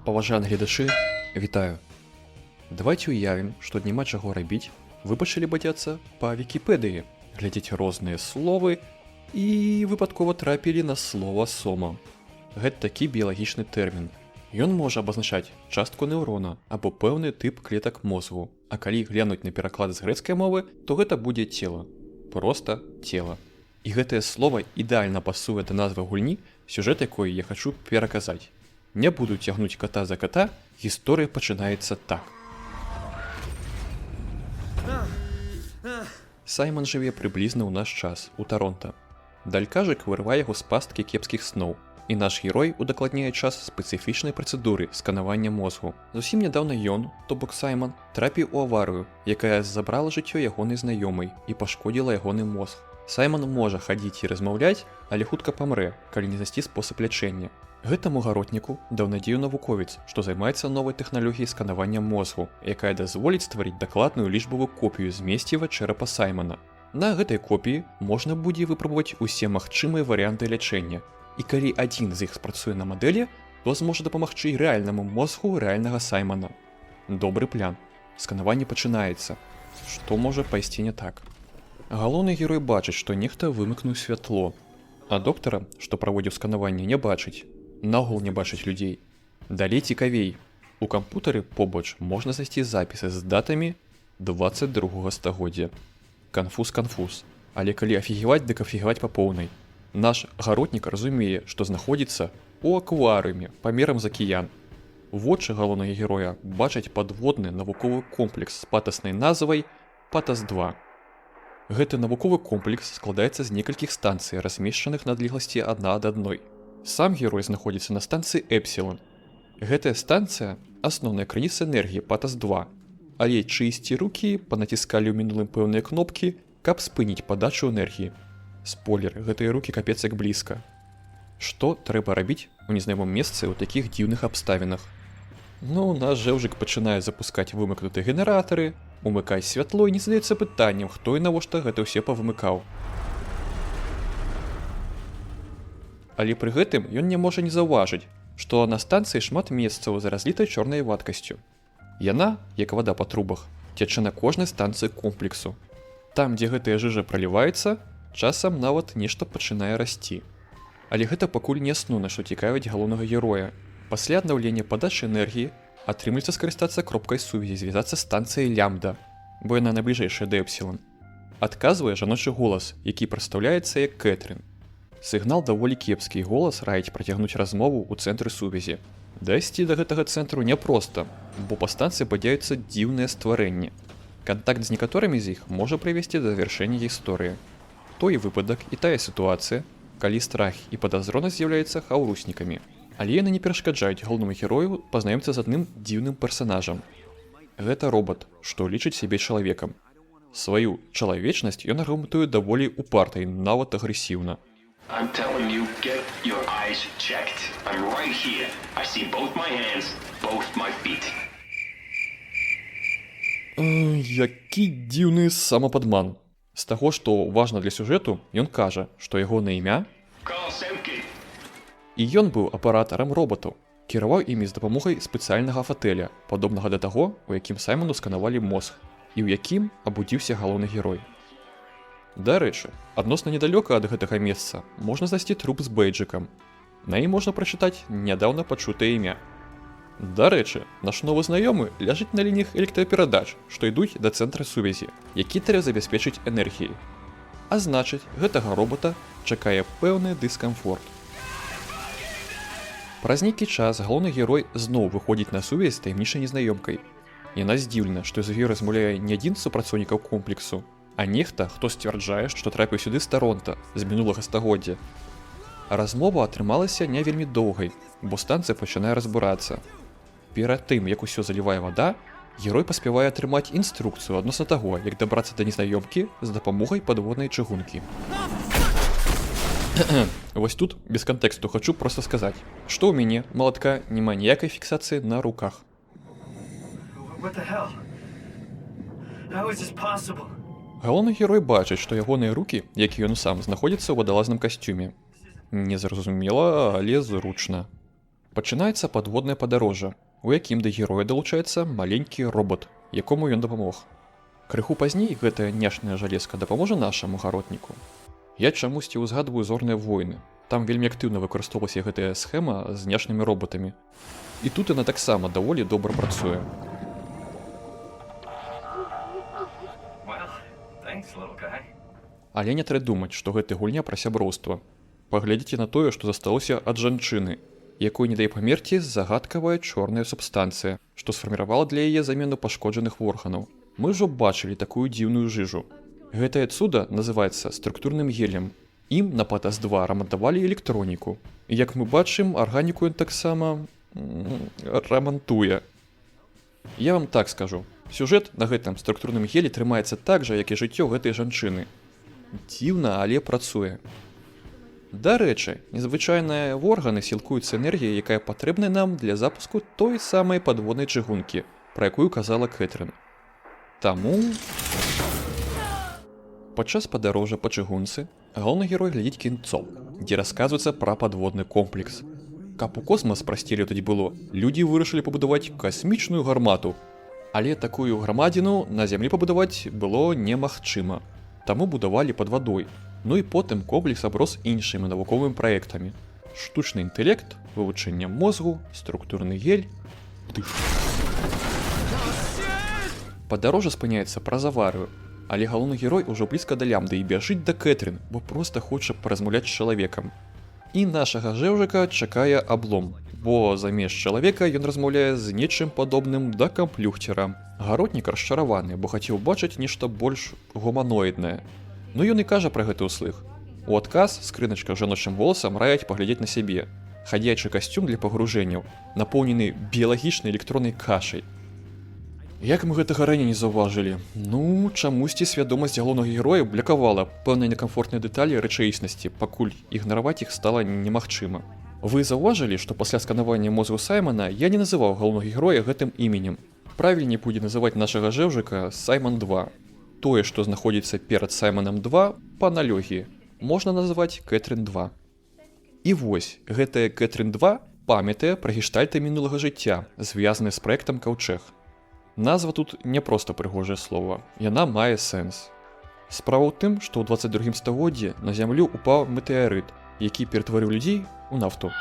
Паважаныя гледачы, вітаю. Давайте уявім, што няма чаго рабіць, вы пачалі бадзяцца па Вікіпедыі, глядзець розныя словы і выпадкова трапілі на слова сома. Гэта такі біялагічны тэрмін. Ён можа абазначаць частку неўрона або пэўны тып клетак мозгу, а калі глянуць на пераклад з грэцкай мовы, то гэта будзе цела. Проста цела. І гэтае слова ідэальна пасуе да назвы гульні, сюжэт якой я хачу пераказаць. Не буду цягнуць кота за кота, гісторыя пачынаецца так. Саймон жыве прыблізна ў наш час, у Таронта. Далькажык вырывае яго з пасткі кепскіх сноў, і наш герой удакладняе час спецыфічнай працэдуры сканавання мозгу. Зусім нядаўна ён, то бок Саймон, трапіў у аварыю, якая забрала жыццё ягонай знаёмай і пашкодзіла ягоны мозг. Саймон можа хадзіць і размаўляць, але хутка памрэ, калі не знайсці спосаб лячэння. Гэтаму гаротніку даў надзею навуковец, што займаецца новай тэхналогіяй сканавання мозгу, якая дазволіць стварыць дакладную лічбавую копію змесціва чэрапа Саймона. На гэтай копіі можна будзе выпрабаваць усе магчымыя варыянты лячэння. І калі адзін з іх спрацуе на мадэлі, то зможа дапамагчы і рэальнаму мозгу рэальнага Саймона. Добры план. Сканаванне пачынаецца. Што можа пайсці не так? Галоўны герой бачыць, што нехта вымыкнуў святло, а доктара, што праводзіў сканаванне, не бачыць. Наогул не бачыць людзей. Далей цікавей. У кампутары побач можна знайсці запісы з датамі 22 стагоддзя. Канфуз. Але калі афігеваць, дык афігеваць па поўнай. Наш гаротнік разумее, што знаходзіцца ў акварыуме памерам з акіян. Вочы галоўнага героя бачаць падводны навуковы комплекс з патаснай назвай Патас-2. Гэты навуковы комплекс складаецца з некалькіх станцый, размешчаных на адлегласці адна ад адной. Сам герой знаходзіцца на станцыі Эпсілон. Гэтая станцыя – асноўная крыніца энергіі Патас-2, але чыйсьці рукі панаціскалі ў мінулым пэўныя кнопкі, каб спыніць падачу энергіі. Спойлер, гэтыя рукі капец як блізка. Што трэба рабіць у незнаёмым месцы ў такіх дзіўных абставінах? Наш жэўжык пачынае запускаць вымыкнутыя генератары, умыкаць святло і не задаецца пытаннем, хто і навошта гэта ўсе павымыкаў. Але пры гэтым ён не можа не заўважыць, што на станцыі шмат месцаў з разлітай чорнай вадкасцю. Яна, як вада па трубах, цячэ на кожнай станцыі комплексу. Там, дзе гэтая жыжа праліваецца, часам нават нешта пачынае расці. Але гэта пакуль не асноўнае, што цікавіць галоўнага героя. Пасля аднаўлення падачы энергіі атрымліваецца скарыстацца кропкай сувязі, звязацца з станцыяй Лямбда, бо яна найбліжэйшая да Эпсілон. Адказвае жаночы голас, які прадстаўляецца як Кэтрын. Сігнал даволі кепскі, голас раіць працягнуць размову ў цэнтры сувязі. Дайсці да гэтага цэнтру няпроста, бо па станцыі падзяюцца дзіўныя стварэнні. Кантакт з некаторымі з іх можа прывесці да завяршэння гісторыі. Той выпадак і тая сітуацыя, калі страх і падазронасць з'яўляюцца хаўруснікамі. Але яны не перашкаджаюць галоўнаму герою пазнаёміцца з адным дзіўным персанажам. Гэта робат, што лічыць сябе чалавекам. Сваю чалавечнасць ён аргументуе даволі упарта і нават агрэсіўна. I'm telling you, get your eyes checked. I'm right here. I see both my hands, both my feet. Які дзіўны самападман. З таго, што важна для сюжэту, ён кажа, што ягонае імя Carl Semke. і ён быў аператарам робатаў, кіраваў імі з дапамогай спецыяльнага фатэля, падобнага да таго, у якім Саймону сканавалі мозг, і ў якім абудзіўся галоўны герой. Дарэчы, адносна недалёка ад гэтага месца можна знайсці труп з бэйджыкам. На ім можна прачытаць нядаўна пачутае імя. Дарэчы, наш новы знаёмы ляжыць на лініях электраперадач, што ідуць да цэнтра сувязі, які трэба забяспечыць энергіяй. А значыць, гэтага робата чакае пэўны дыскамфорт. Праз нейкі час галоўны герой зноў выходзіць на сувязь з таямнічай незнаёмкай. Яна здзіўлена, што з ёй размаўляе не адзін з супрацоўнікаў комплексу, а нехта, хто сцвярджае, што трапіў сюды з Таронта з мінулага стагоддзя. Размова атрымалася не вельмі доўгай, бо станцыя пачынае разбурацца. Перад тым, як усё залівае вада, герой паспявае атрымаць інструкцыю адносна таго, як дабрацца да незнаёмкі з дапамогай падводнай чыгункі. Вось тут, без кантэксту, хачу проста сказаць, што ў мяне, малатка, няма ніякай фіксацыі на руках. Галоўны герой бачыць, што ягоныя рукі, як і ён сам, знаходзяцца ў вадалазным касцюме. Незразумела, але зручна. Пачынаецца падводнае падарожжа, у якім да героя далучаецца маленькі робот, якому ён дапамог. Крыху пазней гэтая няшная жалезка дапаможа нашаму гаротніку. Я чамусьці ўзгадваю зорныя войны. Там вельмі актыўна выкарыстоўвалася гэтая схема з няшнымі роботамі. І тут яна таксама даволі добра працуе. Але не трэба думаць, што гэта гульня пра сяброўства. Паглядзіце на тое, што засталося ад жанчыны, якой не дае памерці загадкавая чорная субстанцыя, што сфарміравала для яе замену пашкоджаных органаў. Мы ўжо бачылі такую дзіўную жыжу. Гэтае цуда называецца структурным гелем. Ім на Патас-2 рамантавалі электроніку. І як мы бачым, арганіку ён таксама рамантуе. Я вам так скажу. Сюжэт на гэтым структурным гелі трымаецца так жа, як і жыццё гэтай жанчыны. Дзіўна, але працуе. Дарэчы, незвычайныя органы сілкуюцца энергіяй, якая патрэбная нам для запуску той самай падводнай чыгункі, пра якую казала Кэтрын. Таму падчас падарожжа па чыгунцы галоўны герой глядзіць кінцо, дзе расказваецца пра падводны комплекс. Каб у космас прасцей летаць было, людзі вырашылі пабудаваць касмічную гармату. Але такую грамадзіну на зямлі пабудаваць было немагчыма. Таму будавалі пад вадой. Ну і потым комплекс аброс іншымі навуковымі праектамі. Штучны інтэлект, вывучэнне мозгу, структурны гель. Падарожжа спыняецца праз аварыю, але галоўны герой ужо блізка да лямды і бяжыць да Кэтрын, бо проста хоча паразмаўляць з чалавекам. І нашага жэўжыка чакае аблом, бо замест чалавека ён размаўляе з нечым падобным да камплюхцера. Гаротнік расчараваны, бо хацеў бачыць нешта больш гуманоіднае. Ну ён і кажа пра гэты ўслых. У адказ скрыначка жаночым голасам раяць паглядзець на сябе. Хадзячы касцюм для пагружэнняў, напоўнены біялагічнай электроннай кашай. Як мы гэтага раней не заўважылі? Ну, чамусьці свядомасць галоўнага героя блякавала пэўныя некамфортныя дэталі рэчаіснасці, пакуль ігнараваць іх стала немагчыма. Вы заўважылі, што пасля сканавання мозгу Саймана я не называў галоўнага героя гэтым іменем. Правільней будзе называць нашага жэўжыка Сайман-2. Тое, што знаходзіцца перад Сайманам 2 па аналогіі, можна называць Кэтрын-2. І вось, гэтая Кэтрын-2 памятае пра гештальты мінулага жыцця, звязаны з праектам Каўчэг. Назва тут не проста прыгожае слова, яна мае сэнс. Справа ў тым, што ў 22 стагоддзі на зямлю упаў метэарыт, які ператварыў людзей у нафту,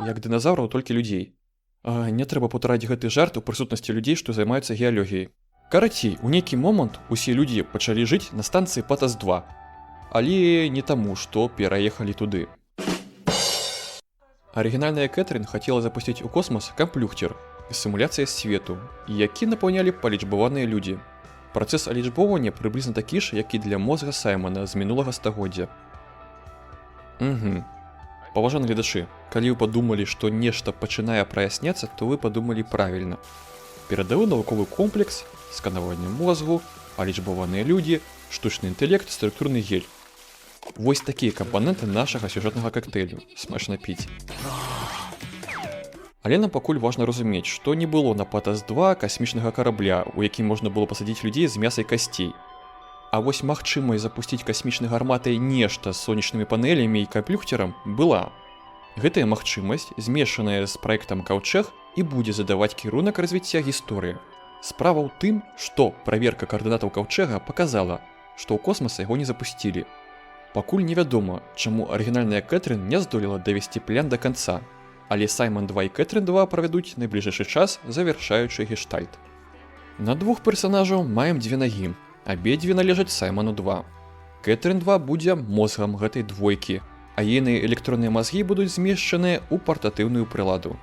як дыназаўраў толькі людзей. Не трэба паўтараць гэты жарт у прысутнасці людзей, што займаюцца геалогіяй. Карацей, у нейкі момант усе людзі пачалі жыць на станцыі Патас-2, але не таму, што пераехалі туды. Арыгінальная Кэтрын хацела запусціць у космас камплюхцер, сімуляцыя свету, які напаўнялі палічбаваныя людзі. Працэс алічбоўвання прыблізна такі ж, як і для мозга Саймана з мінулага стагоддзя. Паважаны гледачы, калі вы падумалі, што нешта пачынае праясняцца, то вы падумалі правільна. Перадавы навуковы комплекс, сканаванне мозгу, алічбаваныя людзі, штучны інтэлект, структурны гель. Вось такія кампаненты нашага сюжэтнага кактэйлю. Смачна піць. Але нам пакуль важна разумець, што не было на Патас-2 касмічнага карабля, у якім можна было пасадзіць людзей з мясай касцей. А вось магчымасць запусціць касмічнай гарматай нешта з сонечнымі панелямі і камплюхцерам была. Гэтая магчымасць, змешаная з праектам Каўчэг, і будзе задаваць кірунак развіцця гісторыі. Справа ў тым, што праверка каардынатаў Каўчэга паказала, што ў космас яго не запусцілі. Пакуль невядома, чаму арыгінальная Кэтрын не здолела давесці план да канца, але Сайман-2 і Кэтрын-2 правядуць найбліжэйшы час, завяршаючы гештальт. На двух персанажаў маем дзве нагі, абедзве належаць Сайману-2. Кэтрын-2 будзе мозгам гэтай двойкі, а ейныя электронныя мазгі будуць змешчаныя ў партатыўную прыладу.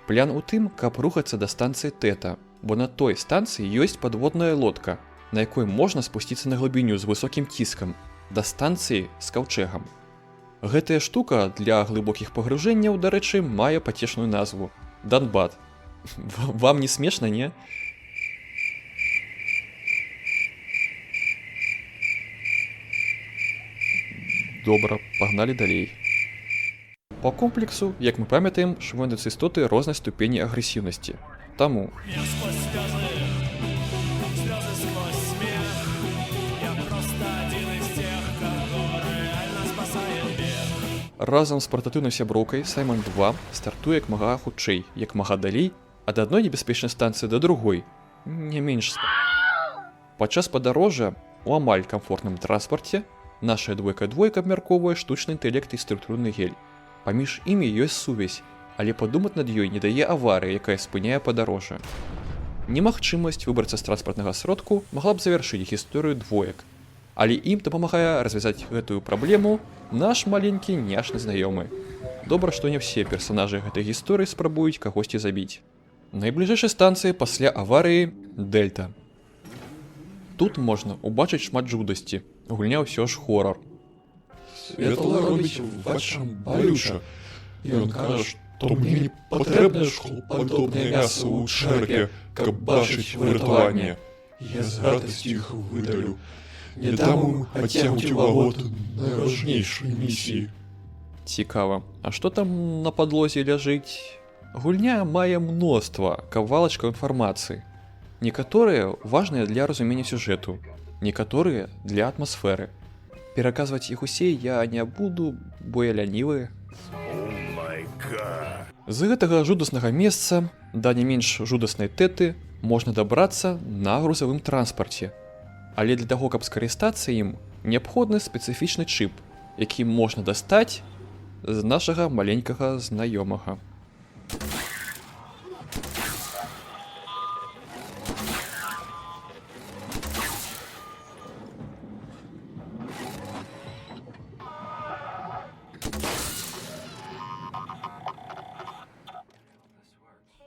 План у тым, каб рухацца да станцыі Тэта, бо на той станцыі ёсць падводная лодка, на якой можна спусціцца на глыбіню з высокім ціскам, да станцыі з Каўчэгам. Гэтая штука для глыбокіх пагружэнняў, дарэчы, мае пацешную назву – Данбат. Вам не смешна, не? Добра, пагналі далей. По комплексу, як мы памятаем, шмонаюцца істоты рознай ступені агрэсіўнасці. Таму разам з партатыўнай сяброўкай Саймон 2 стартуе як мага хутчэй, як мага далей, ад адной небяспечнай станцыі да другой, не менш. Падчас падарожжа у амаль камфортным транспарце наша двойка абмяркоўвае штучны інтэлект і структурны гель. Паміж імі ёсць сувязь, але падумаць над ёй не дае аварыя, якая спыняе падарожжа. Немагчымасць выбрацца з транспартнага сродку магла б завяршыць гісторыю двоек, але ім дапамагае развязаць гэтую праблему наш маленькі няшны знаёмы. Добра, што не ўсе персанажы гэтай гісторыі спрабуюць кагосьці забіць. Найбліжэйшай станцыі пасля аварыі Дельта. Тут можна убачыць шмат жудасці, гульня ўсё ж хорар. Святла робіць вачам балюча. Ён кажа, што мне не патрэбна шклопадобнае мяса ў чэрапе, каб бачыць выратаванне. Я з радасцю іх выдалю. Не дам ім адцягнуць увагу найважнейшай місіі. Цікава, а што там на падлозе ляжыць? Гульня мае мноства кавалачкаў інфармацыі. Некаторыя важныя для разумення сюжэту, некаторыя для атмасферы. Пераказваць іх усе я не буду, бо я лянівы. З гэтага жудаснага месца да не менш жудаснай тэты можна дабрацца на грузавым транспарце. Але для таго, каб скарыстацца ім, неабходны спецыфічны чып, які можна дастаць з нашага маленькага знаёмага.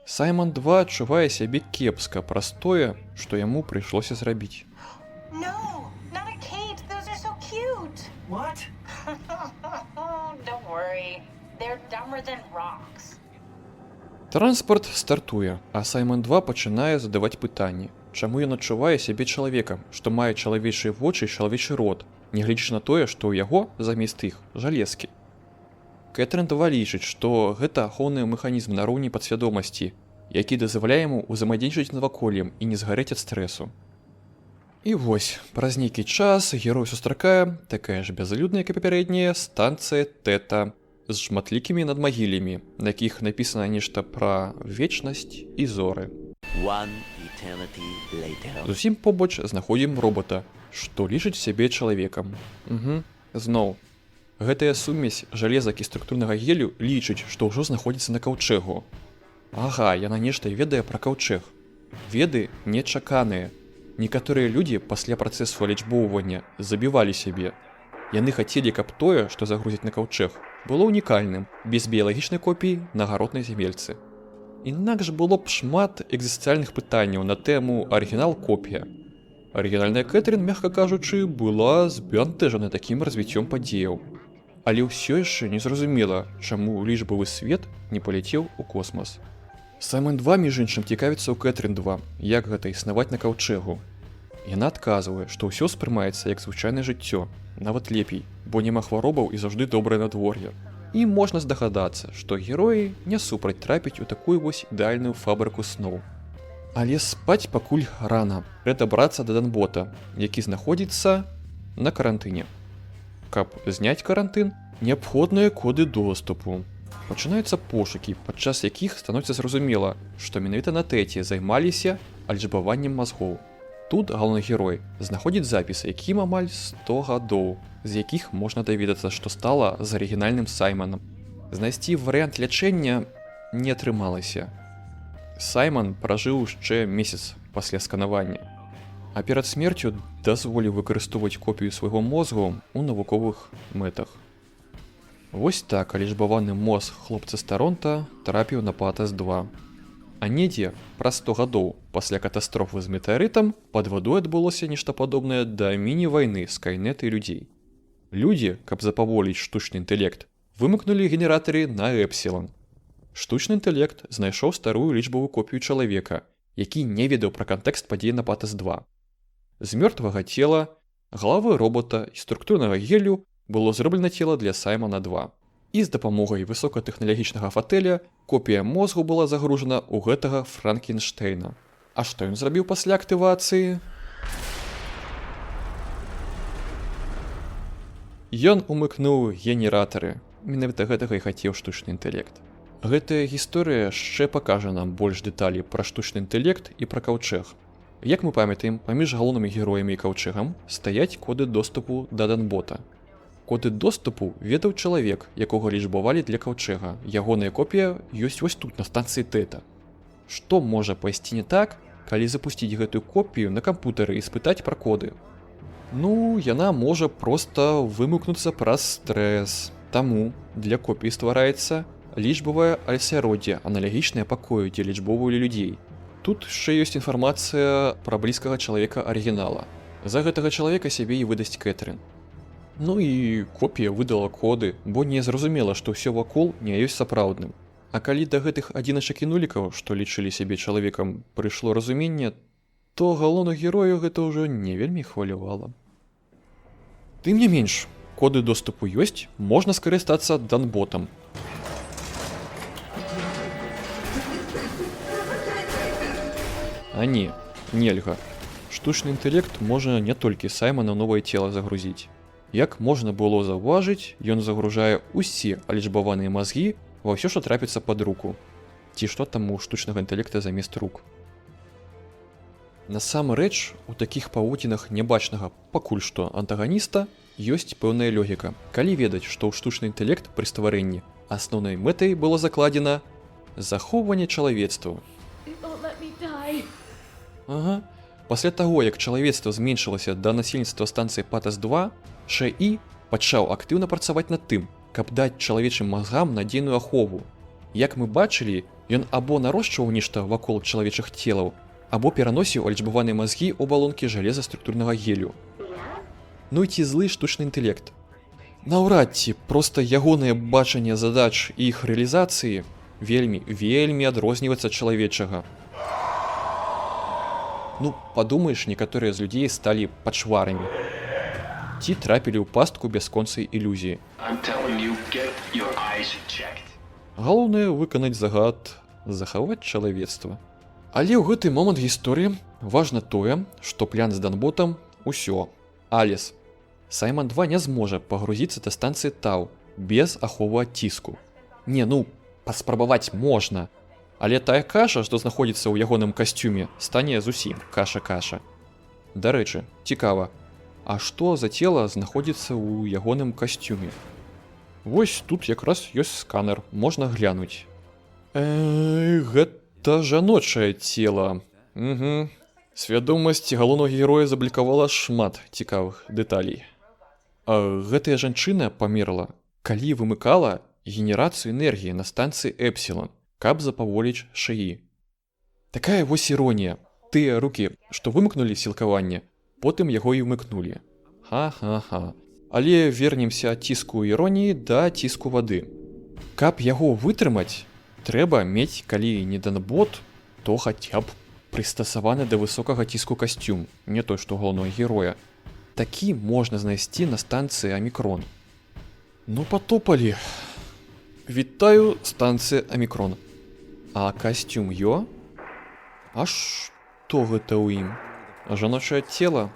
Саймон 2 адчувае сябе кепска праз тое, што яму прыйшлося зрабіць. No, not a cage. Those are so cute. What? Don't worry. They're dumber than rocks. Транспарт стартуе, а Саймон 2 пачынае задаваць пытанні. Чаму ён адчувае сябе чалавекам, што мае чалавечыя вочы і чалавечы рот, нягледзячы на тое, што ў яго замест іх жалезкі. Кэтрын 2 лічыць, што гэта ахоўны механізм на роўні падсвядомасці, які дазваляе яму ўзаемадзейнічаць з наваколлем і не згарэць ад стрэсу. І вось, праз нейкі час герой сустракае такая ж бязлюдная, як і папярэдняя, станцыя Тэта з шматлікімі надмагілямі, на якіх напісана нешта пра вечнасць і зоры. Зусім побач знаходзім робота, што лічыць сябе чалавекам. Зноў. Гэтая сумесь жалезак і структурнага гелю лічыць, што ўжо знаходзіцца на каўчэгу. Ага, яна нешта ведае пра каўчэг. Веды нечаканыя. Некаторыя людзі пасля працэсу алічбоўвання забівалі сябе. Яны хацелі, каб тое, што загрузяць на каўчэг, было унікальным, без біялагічнай копіі на гаротнай зямельцы. Інакш было б шмат экзістэнцыяльных пытанняў на тэму арыгінал-копія. Арыгінальная Кэтрын, мякка кажучы, была збянтэжана такім развіццём падзеяў. Але ўсё яшчэ не зразумела, чаму лічбавы свет не паляцеў у космас. Саймон 2, між іншым, цікавіцца ў Кэтрын 2, як гэта існаваць на каўчэгу. Яна адказвае, што ўсё спрымаецца як звычайнае жыццё, нават лепей, бо няма хваробаў і заўжды добрае надвор'е. І можна здагадацца, што героі не супраць трапіць у такую вось ідэальную фабрыку сноў. Але спаць пакуль рана, трэба дабрацца да Данбота, які знаходзіцца на карантыне. Каб зняць карантын, неабходныя коды доступу. Пачынаюцца пошукі, падчас якіх становіцца зразумела, што менавіта на Тэце займаліся альжбаваннем мазгоў. Тут галоўны герой знаходзіць запіс, якім амаль 100 гадоў, з якіх можна даведацца, што стала з арыгінальным Саймонам. Знайсці варыянт лячэння не атрымалася. Саймон пражыў яшчэ месяц пасля сканавання, а перад смерцю дазволіў выкарыстоўваць копію свайго мозгу ў навуковых мэтах. Вось так алічбаваны мозг хлопца з Таронта трапіў на Патэс 2. А недзе праз 100 гадоў пасля катастрофы з метэарытам пад вадой адбылося нешта падобнае да міні-вайны Скайнет і людзей. Людзі, каб запаволіць штучны інтэлект, вымыкнулі генератары на Эпсілон. Штучны інтэлект знайшоў старую лічбавую копію чалавека, які не ведаў пра кантэкст падзей на Патэс 2. З мёртвага цела, галавы робота і структурнага гелю было зроблена цела для Саймона 2. І з дапамогай высокатэхналагічнага фатэля копія мозгу была загружана ў гэтага Франкенштейна. А што ён зрабіў пасля актывацыі? Ён умыкнуў генератары. Менавіта гэтага і хацеў штучны інтэлект. Гэтая гісторыя яшчэ пакажа нам больш дэталей пра штучны інтэлект і пра каўчэг. Як мы памятаем, паміж галоўнымі героямі і каўчэгам стаяць коды доступу да данбота. Коды доступу ведаў чалавек, якога лічбавалі для каўчэга. Ягоная копія ёсць вось тут, на станцыі Тэта. Што можа пайсці не так, калі запусціць гэтую копію на кампутары і спытаць пра коды? Ну, яна можа проста вымыкнуцца праз стрэс. Таму для копіі ствараецца лічбавае асяроддзе, аналагічнае пакою, дзе лічбоўвалі людзей. Тут яшчэ ёсць інфармацыя пра блізкага чалавека арыгінала. За гэтага чалавека сябе і выдасць Кэтрын. Ну і копія выдала коды, бо не зразумела, што ўсё вакол не ёсць сапраўдным. А калі да гэтых адзіначак і нулікаў, што лічылі сябе чалавекам, прыйшло разуменне, то галоўных герояў гэта ўжо не вельмі хвалявала. Тым не менш, коды доступу ёсць, можна скарыстацца данботам. А не, нельга. Штучны інтэлект можа не толькі Саймана новае цела загрузіць. Як можна было заўважыць, ён загружае ўсе алічбаваныя мазгі ва ўсё, што трапіцца пад руку. Ці што там у штучнага інтэлекта замест рук. Насамрэч, у такіх паводзінах нябачнага пакуль што антаганіста ёсць пэўная логіка. Калі ведаць, што ў штучны інтэлект пры стварэнні асноўнай мэтай было закладзена захоўванне чалавецтва. Ага. Пасля таго, як чалавецтва зменшылася да насельніцтва станцыі Патас-2, ШАІ пачаў актыўна працаваць над тым, каб даць чалавечым мазгам надзейную ахову. Як мы бачылі, ён або нарошчваў нешта вакол чалавечых целаў, або пераносіў алічбаваныя мазгі ў абалонкі жалезаструктурнага гелю. Ну і ці злы штучны інтэлект? Наўрад ці проста ягонае бачанне задач і іх рэалізацыі вельмі адрозніваецца ад чалавечага. Ну, падумаеш, некаторыя з людзей сталі пачварамі. Ці трапілі ў пастку бясконцай ілюзіі. I'm telling you, get your eyes checked. Галоўнае выканаць загад, захаваць чалавецтва. Але ў гэты момант гісторыі важна тое, што план з данботам усё. Аліс. Сайман 2 не зможа пагрузіцца да станцыі Тау без аховы ад ціску. Не, ну, паспрабаваць можна. Але тая каша, што знаходзіцца ў ягоным касцюме, стане зусім каша-каша. Дарэчы, цікава, а што за цела знаходзіцца ў ягоным касцюме? Вось тут якраз ёсць сканер, можна глянуць. Гэта жаночае цела. Угу. Свядомасць галоўнага героя заблікавала шмат цікавых дэталей. Гэтая жанчына памерла, калі вымыкала генерацыю энергіі на станцыі Эпсілон, каб запаволіць ШАІ. Такая вось іронія. Тыя рукі, што вымыкнулі сілкаванне, потым яго і ўмыкнулі. Ха-ха-ха. Але вернемся ад ціску іроніі да ціску вады. Каб яго вытрымаць, трэба мець, калі не данбот, то хаця б прыстасаваны да высокага ціску касцюм, не той, што галоўнага героя. Такі можна знайсці на станцыі Амікрон. Ну, патопалі. Вітаю, станцыя Амікрон. А касцюм ё? А што гэта ў ім? Жаночае цела?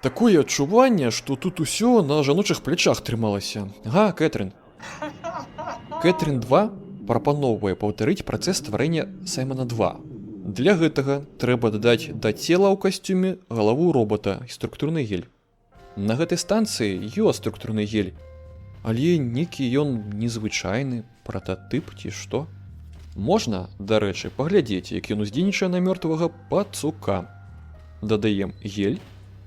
Такое адчуванне, што тут усё на жаночых плячах трымалася. Га, Кэтрын. Кэтрын 2 прапаноўвае паўтарыць працэс стварэння Саймана 2. Для гэтага трэба дадаць да цела ў касцюме галаву робота і структурны гель. На гэтай станцыі ёсць структурны гель, але некі ён незвычайны, прататып ці што. Можна, дарэчы, паглядзець, як ён уздзейнічае на мёртвага пацука. Дадаем гель,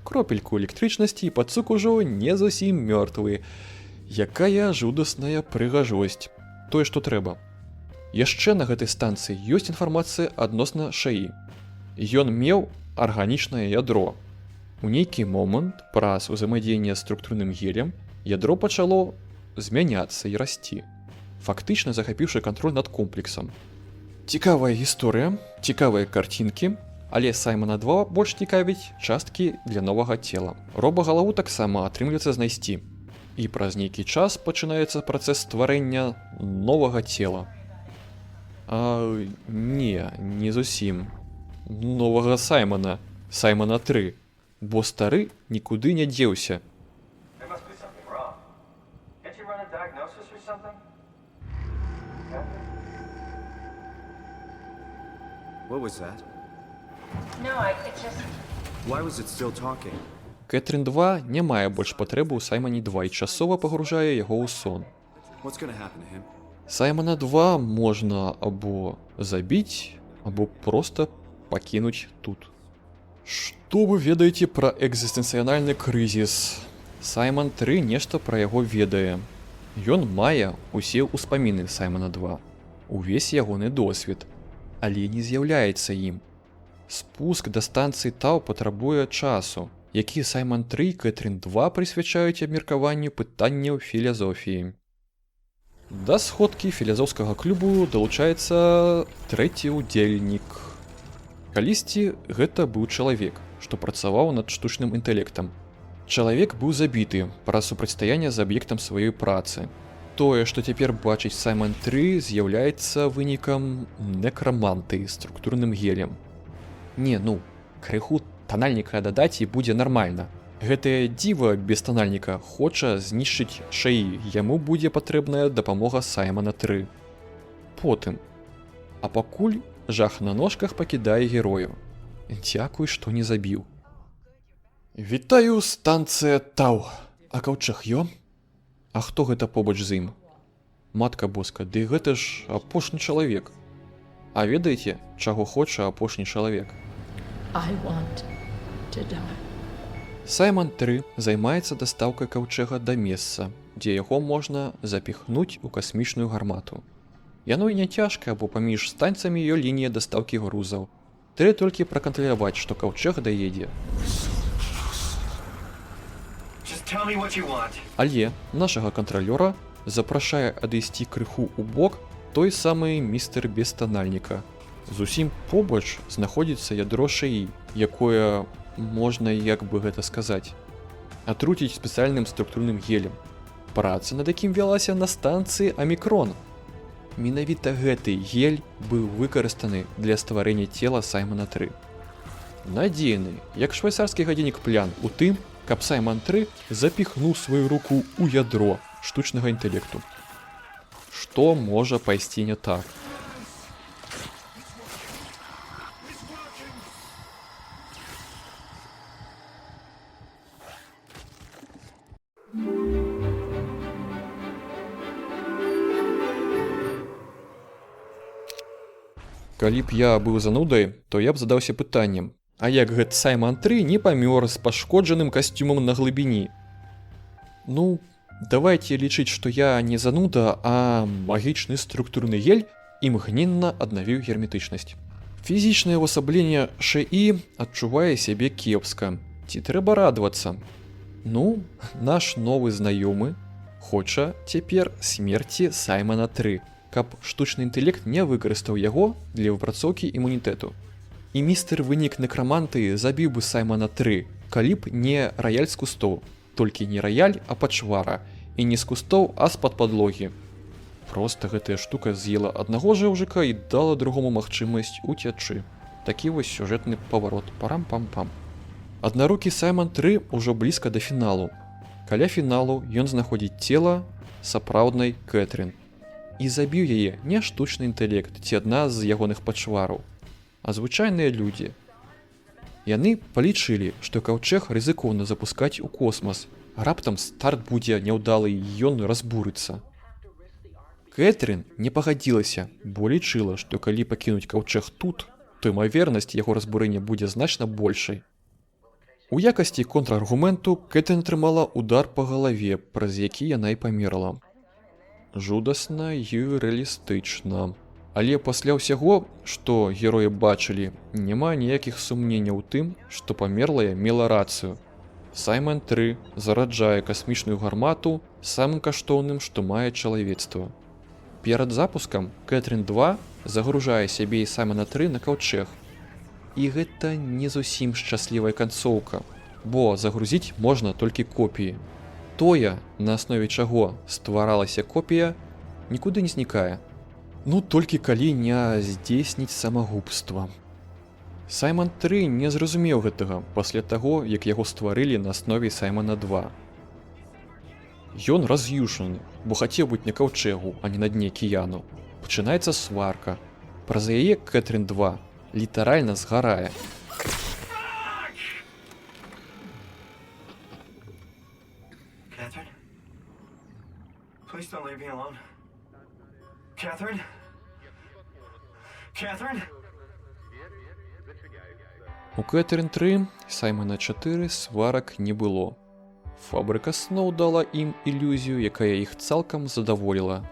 кропельку электрычнасці, і пацук ужо не зусім мёртвы. Якая жудасная прыгажосць. Тое, што трэба. Яшчэ на гэтай станцыі ёсць інфармацыя адносна ШАІ. Ён меў арганічнае ядро. У нейкі момант праз узаемадзеянне з структурным гелем ядро пачало змяняцца і расці, фактычна захапіўшы кантроль над комплексам. Цікавая гісторыя, цікавыя карцінкі, але Саймана 2 больш цікавіць часткі для новага цела. Робагалаву таксама атрымліваецца знайсці. І праз нейкі час пачынаецца працэс стварэння новага цела. Не зусім. Новага Саймана, Саймана 3, бо стары нікуды не дзеўся. What was that? No, it just. Why was it still talking? Кетрін 2 не мае больш патрэбы ў Саймоне 2 і часова пагружае яго ў сон. What's gonna happen to him? Саймона 2 можна або забіць, або проста пакінуць тут. Што вы ведаеце пра экзістэнцыянальны крызіс? Саймон 3 нешта пра яго ведае. Ён мае усе ўспаміны Саймона 2, увесь ягоны досвед, але не з'яўляецца ім. Спуск да станцыі Тау патрабуе часу, які Саймон 3 і Кетрін 2 прысвячаюць абмеркаванню пытанняў філазофіі. Да сходкі філазофскага клубу далучаецца трэці ўдзельнік. Калісьці гэта быў чалавек, што працаваў над штучным інтэлектам. Чалавек быў забіты праз супрацьстаянне з аб'ектам сваёй працы. Тое, што цяпер бачыць Саймон 3, з'яўляецца вынікам некрамантыі структурным гелем. Не, крыху танальніка дадаць і будзе нармальна. Гэтае дзіва без танальніка хоча знішчыць шаі, яму будзе патрэбная дапамога Саймона 3. Потым. А пакуль жах на ножках пакідае герою. Дзякуй, што не забіў. Вітаю, станцыя Тау. А каўчэг ё? А хто гэта побач з ім? Матка боска, ды гэта ж апошні чалавек. А ведаеце, чаго хоча апошні чалавек? I want to die. Саймон 3 займаецца дастаўкай каўчэга да месца, дзе яго можна запіхнуць у касмічную гармату. Яно і не цяжка, бо паміж станцыямі ёсць лінія дастаўкі грузаў. Трэба толькі пракантраляваць, што каўчэг даедзе. Just tell me what you want. Але нашага кантралёра запрашае адысці крыху ў бок той самы містер без танальніка. Зусім побач знаходзіцца ядро шаі, якое, можна як бы гэта сказаць, атруціць спецыяльным структурным гелем. Праца над якім вялася на станцыі Амікрон. Менавіта гэты гель быў выкарыстаны для стварэння цела Саймона 3. Надзейны, як швейцарскі гадзіннік план у тым, каб Саймон 3 запіхнуў сваю руку ў ядро штучнага інтэлекту. Што можа пайсці не так? Калі б я быў занудай, то я б задаўся пытаннем: а як гэты Саймон 3 не памёр з пашкоджаным касцюмам на глыбіні? Давайце лічыць, што я не зануда, а магічны структурны гель імгненна аднавіў герметычнасць. Фізічнае ўвасабленне ШІ адчувае сябе кепска. Ці трэба радавацца? Наш новы знаёмы хоча цяпер смерці Саймона 3, каб штучны інтэлект не выкарыстаў яго для выпрацоўкі імунітэту. І містер вынік некрамантыі забіў бы Саймона 3, калі б не раяль з кустоў. Толькі не раяль, а пачвара. І не з кустоў, а з-пад падлогі. Проста гэтая штука з'ела аднаго жаўжыка і дала другому магчымасць уцячы. Такі вось сюжэтны паварот. Парам-пам-пам. Аднарукі Саймон 3 ужо блізка да фіналу. Каля фіналу ён знаходзіць цела сапраўднай Кетрін. І забіў яе не штучны інтэлект ці адна з ягоных пачвараў, а звычайныя людзі. Яны палічылі, што каўчэг рызыкоўна запускаць у космас. Раптам старт будзе няўдалы і ён разбурыцца. Кетрін не пагадзілася, бо лічыла, што калі пакінуць каўчэг тут, то імавернасць яго разбурэння будзе значна большай. У якасці контраргументу Кетрін атрымала удар па галаве, праз які яна і памерла. Жудасна і рэалістычна. Але пасля ўсяго, што героі бачылі, няма ніякіх сумненняў у тым, што памерлая мела рацыю. Саймон 3 зараджае касмічную гармату самым каштоўным, што мае чалавецтва. Перад запускам Кетрін 2 загружае сябе і Саймона 3 на каўчэг. І гэта не зусім шчаслівая канцоўка, бо загрузіць можна толькі копіі. Тое, на аснове чаго стваралася копія, нікуды не знікае. Толькі калі не здзейсніць самагубства. Саймон 3 не зразумеў гэтага пасля таго, як яго стварылі на аснове Саймона 2. Ён раз'юшаны, бо хацеў быць на каўчэгу, а не на дне акіяну. Пачынаецца сварка. Праз яе Кетрін 2 літаральна згарае. Catherine? Please don't leave me alone. Catherine? Catherine? У Кетрін 3, Саймона 4 сварак не было. Фабрыка сноў дала ім ілюзію, якая іх цалкам задаволіла.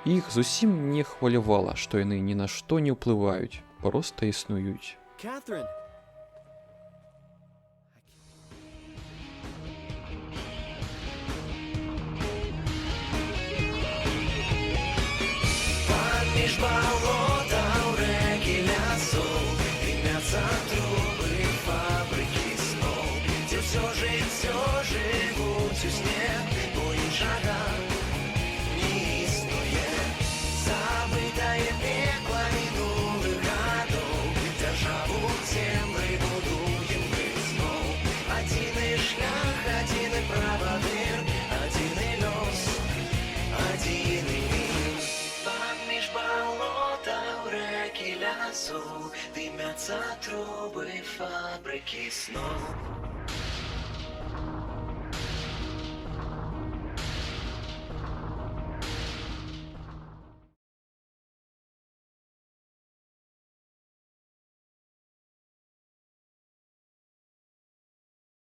Іх зусім не хвалявала, што яны ні на што не ўплываюць, проста існуюць. Catherine! Дымятся трубы фабрики снов.